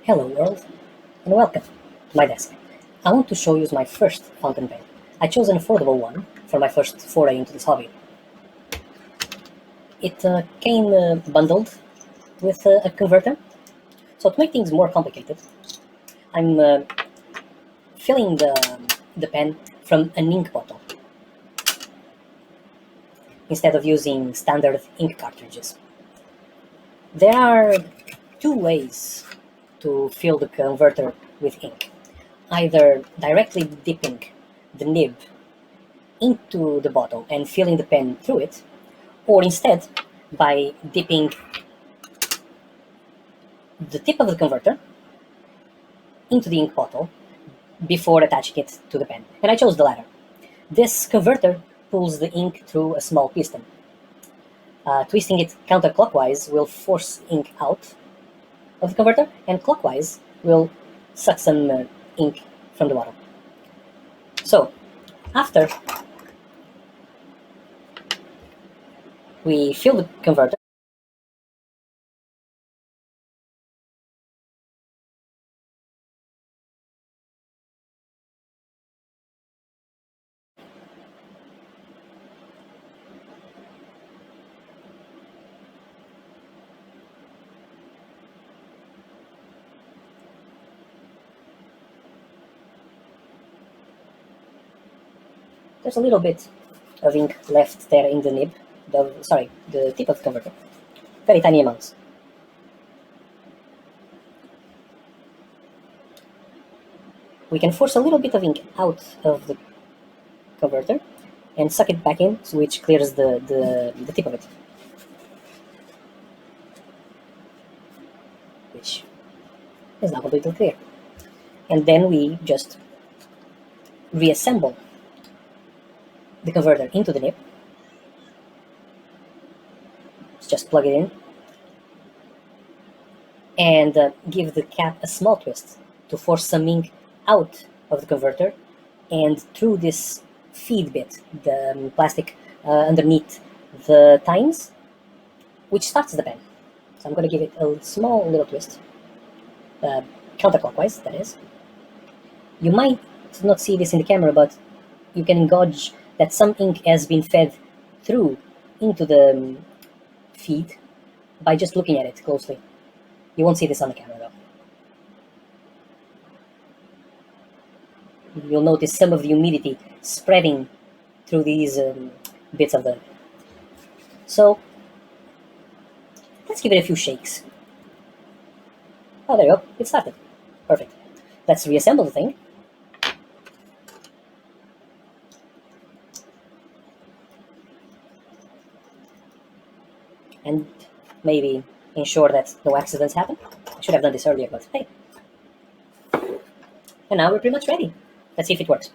Hello world, and welcome to my desk. I want to show you my first fountain pen. I chose an affordable one for my first foray into this hobby. It came bundled with a converter. So to make things more complicated, I'm filling the pen from an ink bottle instead of using standard ink cartridges. There are two ways to fill the converter with ink. Either directly dipping the nib into the bottle and filling the pen through it, or instead by dipping the tip of the converter into the ink bottle before attaching it to the pen. And I chose the latter. This converter pulls the ink through a small piston. Twisting it counter-clockwise will force ink out of the converter, and clockwise will suck some ink from the bottle. So, after we fill the converter, there's a little bit of ink left there in the nib, the tip of the converter. Very tiny amounts. We can force a little bit of ink out of the converter and suck it back in, which clears the tip of it. Which is now completely clear. And then we just reassemble the converter into the nib. Just plug it in and give the cap a small twist to force some ink out of the converter and through this feed bit, the plastic underneath the tines, which starts the pen. So I'm going to give it a small little twist, counterclockwise, that is. You might not see this in the camera, but you can gauge that some ink has been fed through into the feed by just looking at it closely. You won't see this on the camera though. You'll notice some of the humidity spreading through these bits of the... So, let's give it a few shakes. Oh, there you go, it started. Perfect. Let's reassemble the thing. And maybe ensure that no accidents happen. I should have done this earlier, but hey. And now we're pretty much ready. Let's see if it works.